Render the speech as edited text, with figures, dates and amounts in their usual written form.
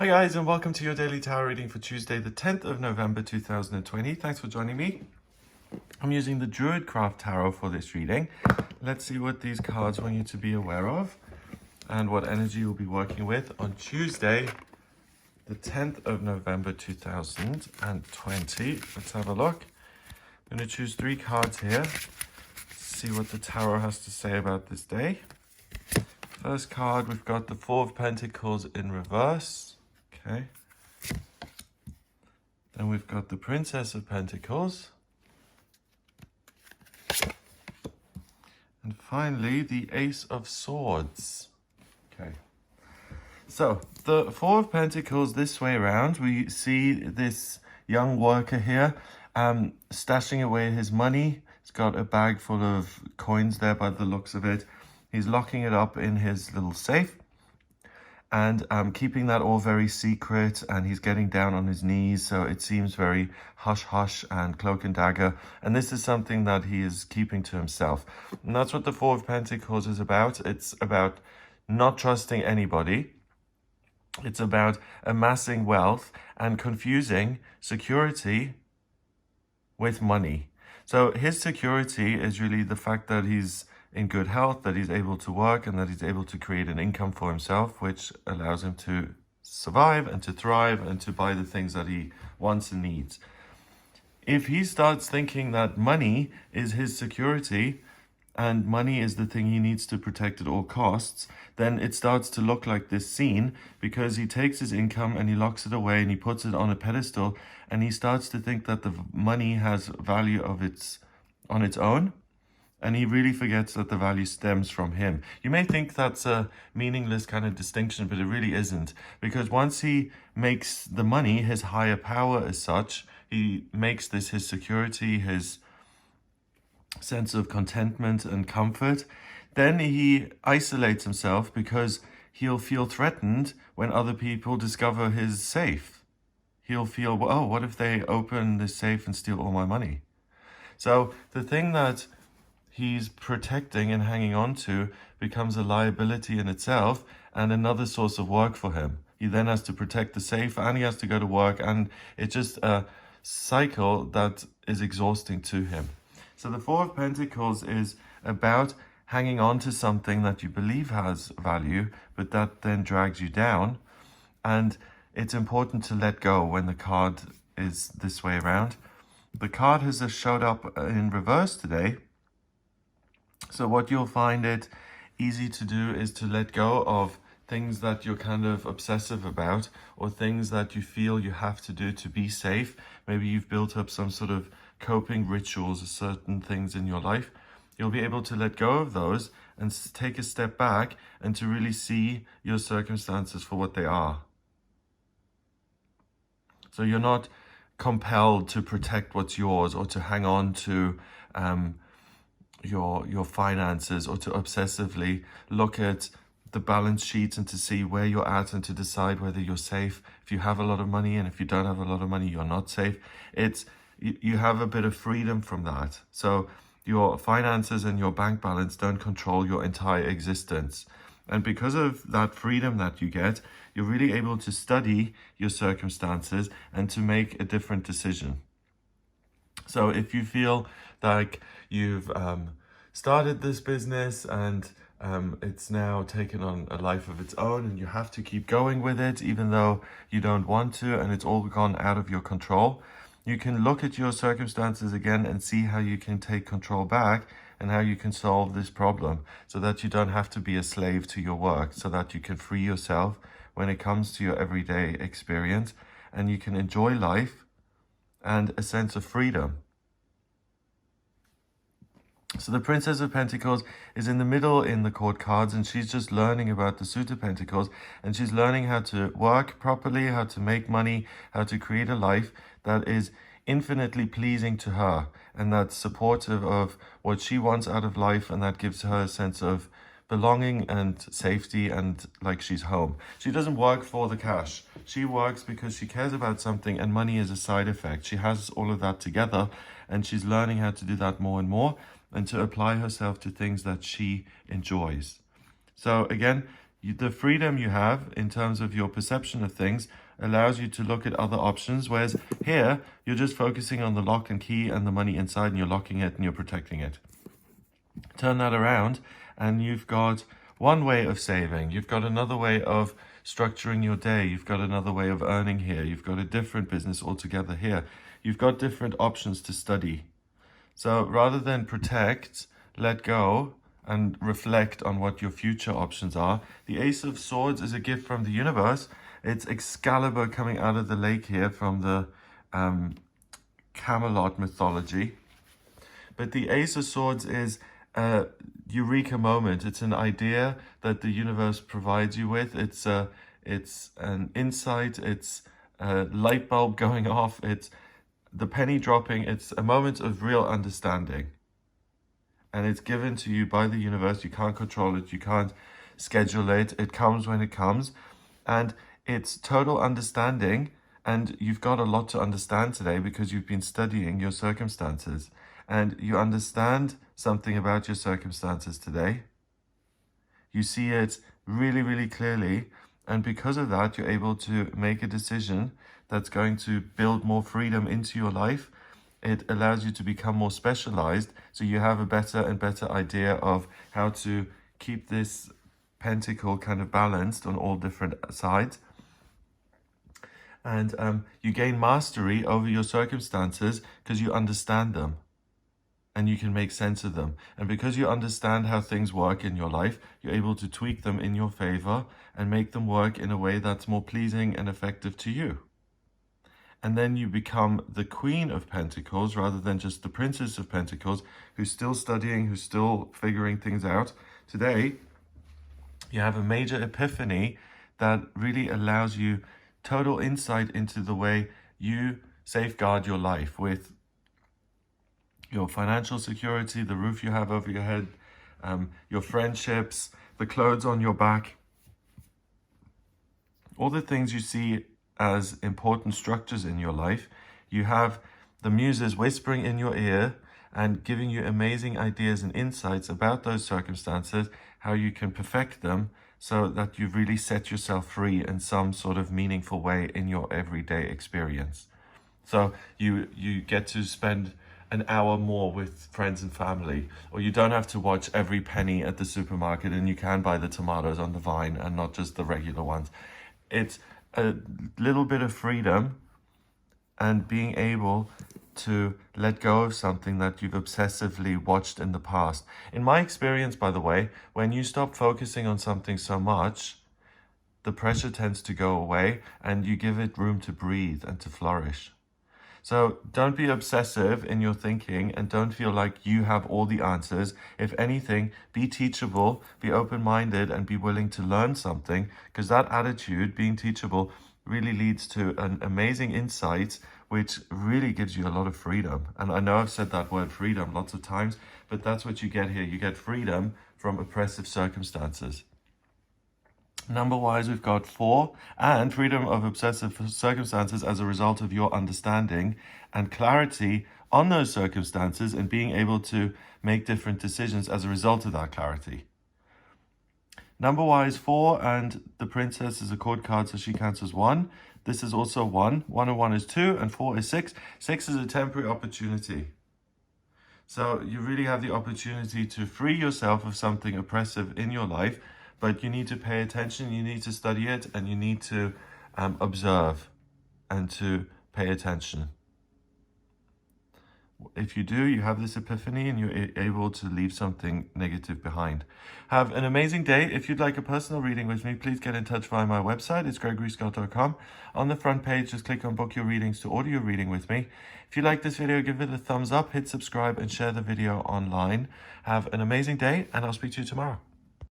Hi guys, and welcome to your daily tarot reading for Tuesday the 10th of November 2020. Thanks for joining me. I'm using the Druidcraft Tarot for this reading. Let's see what these cards want you to be aware of and what energy you'll be working with on Tuesday the 10th of November 2020. Let's have a look. I'm going to choose 3 cards here, see what the tarot has to say about this day. First card, we've got the Four of Pentacles in reverse. Okay. Then we've got the Princess of Pentacles. And finally, the Ace of Swords. Okay. So, the Four of Pentacles this way around, we see this young worker here stashing away his money. He's got a bag full of coins there by the looks of it. He's locking it up in his little safe and keeping that all very secret, and he's getting down on his knees, so it seems very hush-hush and cloak and dagger, and this is something that he is keeping to himself. And that's what the Four of Pentacles is about. It's about not trusting anybody. It's about amassing wealth and confusing security with money. So his security is really the fact that he's in good health, that he's able to work, and that he's able to create an income for himself, which allows him to survive and to thrive and to buy the things that he wants and needs. If he starts thinking that money is his security and money is the thing he needs to protect at all costs, then it starts to look like this scene, because he takes his income and he locks it away and he puts it on a pedestal, and he starts to think that the money has value on its own. And he really forgets that the value stems from him. You may think that's a meaningless kind of distinction, but it really isn't. Because once he makes the money his higher power as such, he makes this his security, his sense of contentment and comfort, then he isolates himself, because he'll feel threatened when other people discover his safe. He'll feel, oh, what if they open this safe and steal all my money? So the thing that he's protecting and hanging on to becomes a liability in itself and another source of work for him. He then has to protect the safe and he has to go to work, and it's just a cycle that is exhausting to him. So the Four of Pentacles is about hanging on to something that you believe has value, but that then drags you down. And it's important to let go when the card is this way around. The card has showed up in reverse today. So what you'll find it easy to do is to let go of things that you're kind of obsessive about, or things that you feel you have to do to be safe. Maybe you've built up some sort of coping rituals or certain things in your life. You'll be able to let go of those and take a step back and to really see your circumstances for what they are. So you're not compelled to protect what's yours, or to hang on to your finances, or to obsessively look at the balance sheet and to see where you're at and to decide whether you're safe. If you have a lot of money, and if you don't have a lot of money, you're not safe. You have a bit of freedom from that. So your finances and your bank balance don't control your entire existence. And because of that freedom that you get, you're really able to study your circumstances and to make a different decision. So if you feel like you've started this business and it's now taken on a life of its own, and you have to keep going with it even though you don't want to, and it's all gone out of your control, you can look at your circumstances again and see how you can take control back and how you can solve this problem, so that you don't have to be a slave to your work, so that you can free yourself when it comes to your everyday experience, and you can enjoy life and a sense of freedom. So the Princess of Pentacles is in the middle in the court cards, and she's just learning about the Suit of Pentacles, and she's learning how to work properly, how to make money, how to create a life that is infinitely pleasing to her, and that's supportive of what she wants out of life, and that gives her a sense of belonging and safety and like she's home. She doesn't work for the cash. She works because she cares about something, and money is a side effect. She has all of that together, and she's learning how to do that more and more, and to apply herself to things that she enjoys. So again, the freedom you have in terms of your perception of things allows you to look at other options, whereas here, you're just focusing on the lock and key and the money inside, and you're locking it and you're protecting it. Turn that around, and you've got one way of saving. You've got another way of structuring your day. You've got another way of earning here. You've got a different business altogether here. You've got different options to study. So rather than protect, let go, and reflect on what your future options are. The Ace of Swords is a gift from the universe. It's Excalibur coming out of the lake here from the Camelot mythology. But the Ace of Swords is a eureka moment. It's an idea that the universe provides you with. It's an insight. It's a light bulb going off. It's the penny dropping. It's a moment of real understanding. And it's given to you by the universe. You can't control it. You can't schedule it. It comes when it comes. And it's total understanding. And you've got a lot to understand today because you've been studying your circumstances. And you understand something about your circumstances today. You see it really, really clearly. And because of that, you're able to make a decision that's going to build more freedom into your life. It allows you to become more specialized, so you have a better and better idea of how to keep this pentacle kind of balanced on all different sides. And you gain mastery over your circumstances because you understand them and you can make sense of them. And because you understand how things work in your life, you're able to tweak them in your favor and make them work in a way that's more pleasing and effective to you. And then you become the Queen of Pentacles rather than just the Princess of Pentacles, who's still studying, who's still figuring things out. Today, you have a major epiphany that really allows you total insight into the way you safeguard your life with your financial security, the roof you have over your head, your friendships, the clothes on your back, all the things you see as important structures in your life. You have the muses whispering in your ear and giving you amazing ideas and insights about those circumstances, how you can perfect them so that you really set yourself free in some sort of meaningful way in your everyday experience. So you get to spend an hour more with friends and family, or you don't have to watch every penny at the supermarket, and you can buy the tomatoes on the vine and not just the regular ones. It's a little bit of freedom and being able to let go of something that you've obsessively watched in the past. In my experience, by the way, when you stop focusing on something so much, the pressure tends to go away and you give it room to breathe and to flourish. So don't be obsessive in your thinking and don't feel like you have all the answers. If anything, be teachable, be open-minded, and be willing to learn something, because that attitude, being teachable, really leads to an amazing insight, which really gives you a lot of freedom. And I know I've said that word freedom lots of times, but that's what you get here. You get freedom from oppressive circumstances. Number-wise, we've got 4, and freedom of obsessive circumstances as a result of your understanding and clarity on those circumstances and being able to make different decisions as a result of that clarity. Number-wise, 4, and the Princess is a chord card, so she counts as 1. This is also 1. 1 and 1 is 2, and 4 is 6. 6 is a temporary opportunity. So you really have the opportunity to free yourself of something oppressive in your life, but you need to pay attention, you need to study it, and you need to observe and to pay attention. If you do, you have this epiphany and you're able to leave something negative behind. Have an amazing day. If you'd like a personal reading with me, please get in touch via my website. It's gregoryscott.com. On the front page, just click on book your readings to order your reading with me. If you like this video, give it a thumbs up, hit subscribe, and share the video online. Have an amazing day, and I'll speak to you tomorrow.